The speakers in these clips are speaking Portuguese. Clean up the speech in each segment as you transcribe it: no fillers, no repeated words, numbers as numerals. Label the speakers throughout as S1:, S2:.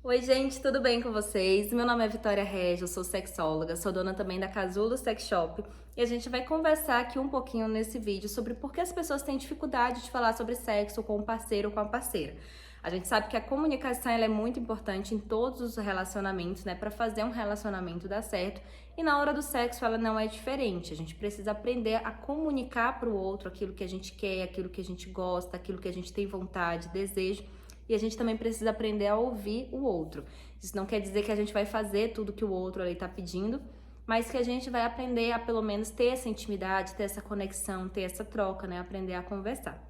S1: Oi, gente, tudo bem com vocês? Meu nome é Vitória Regia, eu sou sexóloga, sou dona também da Casulo Sex Shop e a gente vai conversar aqui um pouquinho nesse vídeo sobre por que as pessoas têm dificuldade de falar sobre sexo com o parceiro ou com a parceira. A gente sabe que a comunicação ela é muito importante em todos os relacionamentos, né, para fazer um relacionamento dar certo, e na hora do sexo ela não é diferente. A gente precisa aprender a comunicar para o outro aquilo que a gente quer, aquilo que a gente gosta, aquilo que a gente tem vontade, desejo. E a gente também precisa aprender a ouvir o outro. Isso não quer dizer que a gente vai fazer tudo que o outro ali tá pedindo, mas que a gente vai aprender a pelo menos ter essa intimidade, ter essa conexão, ter essa troca, né? Aprender a conversar.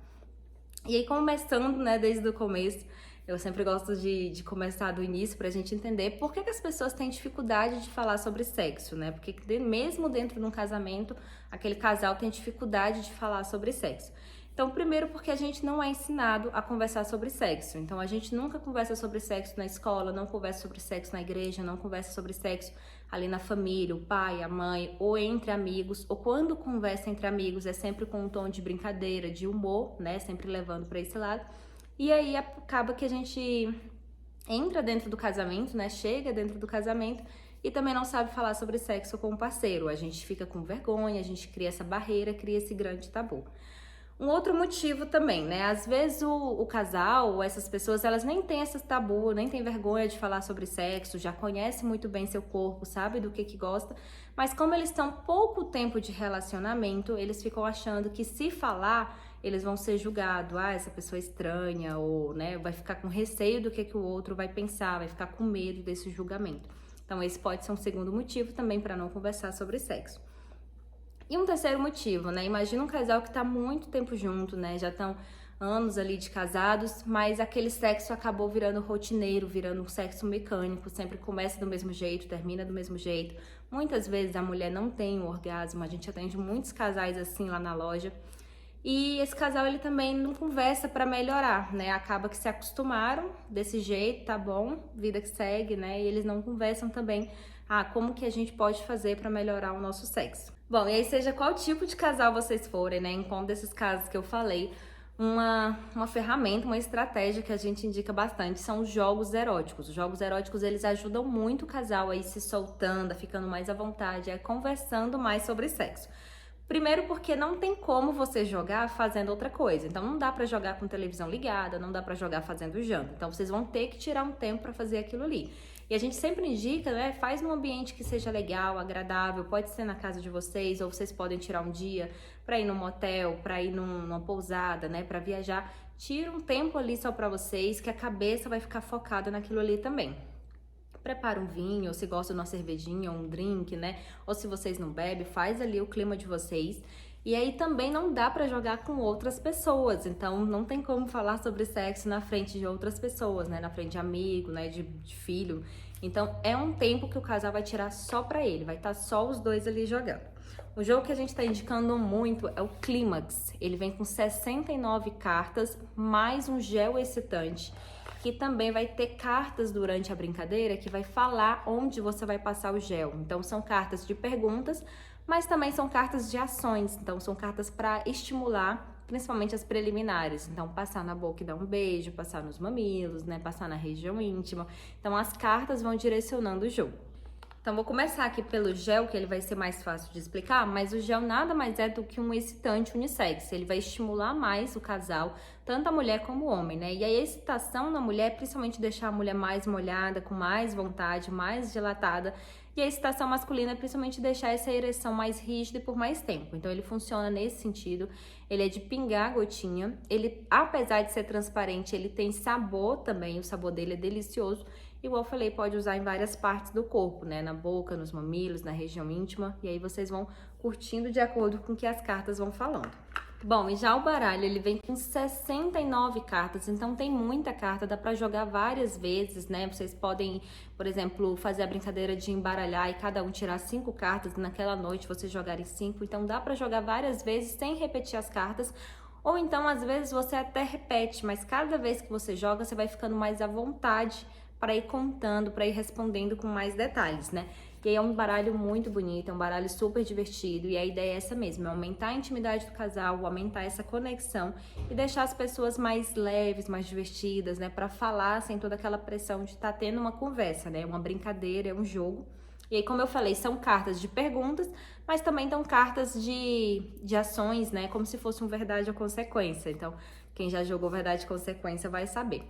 S1: E aí, começando, né, desde o começo, eu sempre gosto de começar do início pra gente entender por que as pessoas têm dificuldade de falar sobre sexo, né? Porque mesmo dentro de um casamento, aquele casal tem dificuldade de falar sobre sexo. Então, primeiro porque a gente não é ensinado a conversar sobre sexo. Então, a gente nunca conversa sobre sexo na escola, não conversa sobre sexo na igreja, não conversa sobre sexo ali na família, o pai, a mãe, ou entre amigos, ou quando conversa entre amigos é sempre com um tom de brincadeira, de humor, né? Sempre levando para esse lado. E aí acaba que a gente entra dentro do casamento, né? Chega dentro do casamento e também não sabe falar sobre sexo com o parceiro. A gente fica com vergonha, a gente cria essa barreira, cria esse grande tabu. Um outro motivo também, né? Às vezes o casal, ou essas pessoas, elas nem têm esse tabu, nem têm vergonha de falar sobre sexo, já conhece muito bem seu corpo, sabe do que gosta, mas como eles estão pouco tempo de relacionamento, eles ficam achando que se falar, eles vão ser julgados. Ah, essa pessoa é estranha, ou, né, vai ficar com receio do que o outro vai pensar, vai ficar com medo desse julgamento. Então, esse pode ser um segundo motivo também para não conversar sobre sexo. E um terceiro motivo, né? Imagina um casal que tá muito tempo junto, né? Já estão anos ali de casados, mas aquele sexo acabou virando rotineiro, virando um sexo mecânico, sempre começa do mesmo jeito, termina do mesmo jeito. Muitas vezes a mulher não tem o orgasmo, a gente atende muitos casais assim lá na loja. E esse casal, ele também não conversa para melhorar, né? Acaba que se acostumaram desse jeito, tá bom, vida que segue, né? E eles não conversam também, como que a gente pode fazer para melhorar o nosso sexo. Bom, e aí seja qual tipo de casal vocês forem, né? Em conta desses casos que eu falei, uma ferramenta, uma estratégia que a gente indica bastante são os jogos eróticos. Os jogos eróticos, eles ajudam muito o casal a ir se soltando, a ficando mais à vontade, a conversando mais sobre sexo. Primeiro porque não tem como você jogar fazendo outra coisa. Então não dá pra jogar com televisão ligada, não dá pra jogar fazendo janta. Então vocês vão ter que tirar um tempo pra fazer aquilo ali. E a gente sempre indica, né, faz num ambiente que seja legal, agradável, pode ser na casa de vocês, ou vocês podem tirar um dia pra ir num motel, pra ir numa pousada, né, pra viajar. Tira um tempo ali só pra vocês, que a cabeça vai ficar focada naquilo ali também. Prepara um vinho, ou se gosta de uma cervejinha ou um drink, né? Ou se vocês não bebem, faz ali o clima de vocês. E aí também não dá pra jogar com outras pessoas, então não tem como falar sobre sexo na frente de outras pessoas, né? Na frente de amigo, né? De filho. Então é um tempo que o casal vai tirar só pra ele, vai estar só os dois ali jogando. O jogo que a gente tá indicando muito é o Clímax. Ele vem com 69 cartas, mais um gel excitante, que também vai ter cartas durante a brincadeira que vai falar onde você vai passar o gel. Então são cartas de perguntas, mas também são cartas de ações. Então são cartas para estimular, principalmente as preliminares. Então passar na boca e dar um beijo, passar nos mamilos, né, passar na região íntima. Então as cartas vão direcionando o jogo. Então, vou começar aqui pelo gel, que ele vai ser mais fácil de explicar, mas o gel nada mais é do que um excitante unissex. Ele vai estimular mais o casal, tanto a mulher como o homem, né? E a excitação na mulher é principalmente deixar a mulher mais molhada, com mais vontade, mais dilatada. E a excitação masculina é principalmente deixar essa ereção mais rígida e por mais tempo. Então, ele funciona nesse sentido. Ele é de pingar a gotinha. Ele, apesar de ser transparente, ele tem sabor também. O sabor dele é delicioso. Igual eu falei, pode usar em várias partes do corpo, né? Na boca, nos mamilos, na região íntima. E aí vocês vão curtindo de acordo com o que as cartas vão falando. Bom, e já o baralho, ele vem com 69 cartas, então tem muita carta, dá pra jogar várias vezes, né? Vocês podem, por exemplo, fazer a brincadeira de embaralhar e cada um tirar 5 cartas, e naquela noite vocês jogarem 5. Então dá pra jogar várias vezes sem repetir as cartas. Ou então, às vezes, você até repete, mas cada vez que você joga, você vai ficando mais à vontade para ir contando, para ir respondendo com mais detalhes, né? E aí é um baralho muito bonito, é um baralho super divertido, e a ideia é essa mesmo, é aumentar a intimidade do casal, aumentar essa conexão e deixar as pessoas mais leves, mais divertidas, né, para falar sem toda aquela pressão de estar tendo uma conversa, né, uma brincadeira, é um jogo. E aí, como eu falei, são cartas de perguntas, mas também dão cartas de ações, né, como se fosse um verdade ou consequência. Então, quem já jogou verdade e consequência vai saber.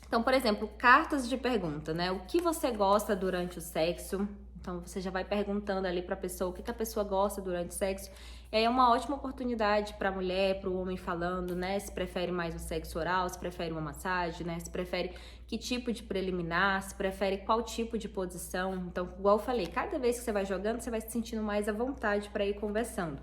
S1: Então, por exemplo, cartas de pergunta, né? O que você gosta durante o sexo? Então, você já vai perguntando ali para a pessoa o que a pessoa gosta durante o sexo. E aí é uma ótima oportunidade para a mulher, para o homem falando, né? Se prefere mais o sexo oral, se prefere uma massagem, né? Se prefere que tipo de preliminar, se prefere qual tipo de posição. Então, igual eu falei, cada vez que você vai jogando, você vai se sentindo mais à vontade para ir conversando.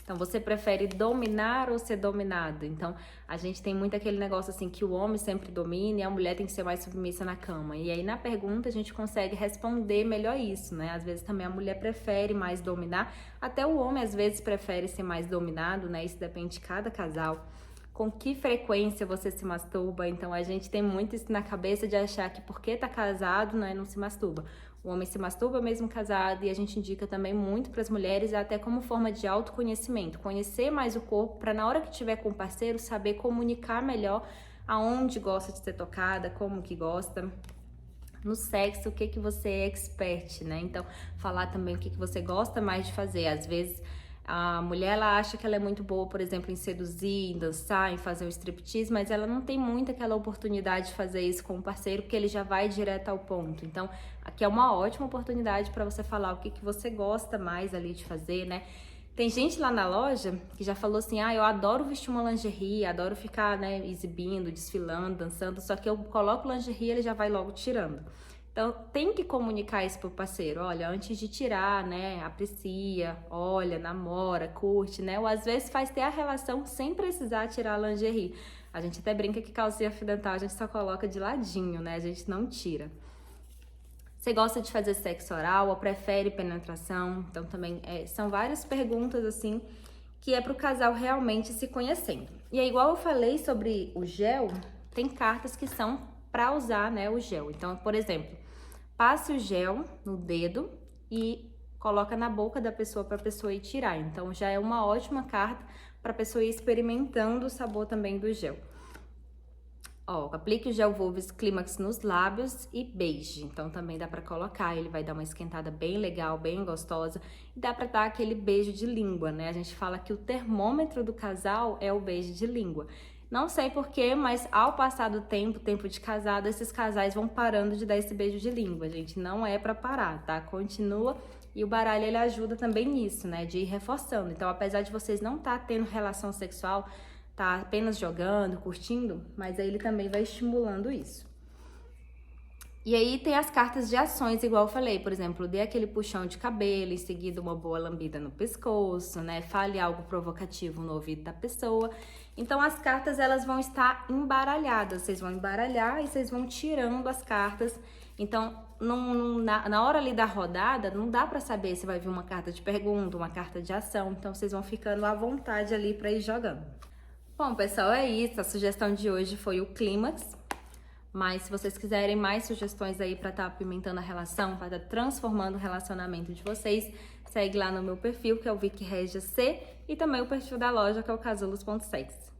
S1: Então, você prefere dominar ou ser dominado? Então, a gente tem muito aquele negócio assim que o homem sempre domina e a mulher tem que ser mais submissa na cama. E aí, na pergunta, a gente consegue responder melhor isso, né? Às vezes também a mulher prefere mais dominar, até o homem às vezes prefere ser mais dominado, né? Isso depende de cada casal. Com que frequência você se masturba? Então, a gente tem muito isso na cabeça de achar que porque tá casado, né, não se masturba. O homem se masturba mesmo casado, e a gente indica também muito para as mulheres, até como forma de autoconhecimento, conhecer mais o corpo para na hora que tiver com o parceiro saber comunicar melhor aonde gosta de ser tocada, como que gosta. No sexo, o que que você é expert, né? Então, falar também o que que você gosta mais de fazer. Às vezes a mulher, ela acha que ela é muito boa, por exemplo, em seduzir, em dançar, em fazer o striptease, mas ela não tem muito aquela oportunidade de fazer isso com o parceiro, porque ele já vai direto ao ponto. Então, aqui é uma ótima oportunidade para você falar o que que você gosta mais ali de fazer, né? Tem gente lá na loja que já falou assim, eu adoro vestir uma lingerie, adoro ficar, né, exibindo, desfilando, dançando, só que eu coloco lingerie e ele já vai logo tirando. Então, tem que comunicar isso pro parceiro. Olha, antes de tirar, né, aprecia, olha, namora, curte, né? Ou às vezes faz ter a relação sem precisar tirar a lingerie. A gente até brinca que calcinha fio dental a gente só coloca de ladinho, né? A gente não tira. Você gosta de fazer sexo oral ou prefere penetração? Então, também são várias perguntas, assim, que é pro casal realmente se conhecendo. E aí, igual eu falei sobre o gel, tem cartas que são para usar, né, o gel. Então, por exemplo, passe o gel no dedo e coloca na boca da pessoa para a pessoa ir tirar. Então, já é uma ótima carta para a pessoa ir experimentando o sabor também do gel. Ó, aplique o gel Volves Climax nos lábios e beije. Então, também dá para colocar, ele vai dar uma esquentada bem legal, bem gostosa. E dá para dar aquele beijo de língua, né? A gente fala que o termômetro do casal é o beijo de língua. Não sei porquê, mas ao passar do tempo de casado, esses casais vão parando de dar esse beijo de língua, gente. Não é pra parar, tá? Continua. E o baralho, ele ajuda também nisso, né? De ir reforçando. Então, apesar de vocês não estar tendo relação sexual, tá apenas jogando, curtindo, mas aí ele também vai estimulando isso. E aí tem as cartas de ações, igual eu falei, por exemplo, dê aquele puxão de cabelo, em seguida uma boa lambida no pescoço, né? Fale algo provocativo no ouvido da pessoa. Então as cartas, elas vão estar embaralhadas, vocês vão embaralhar e vocês vão tirando as cartas. Então, na hora ali da rodada, não dá pra saber se vai vir uma carta de pergunta, uma carta de ação. Então vocês vão ficando à vontade ali pra ir jogando. Bom, pessoal, é isso. A sugestão de hoje foi o Clímax. Mas se vocês quiserem mais sugestões aí para estar apimentando a relação, para estar transformando o relacionamento de vocês, segue lá no meu perfil, que é o Vicky Regia C, e também o perfil da loja, que é o casulos.sex.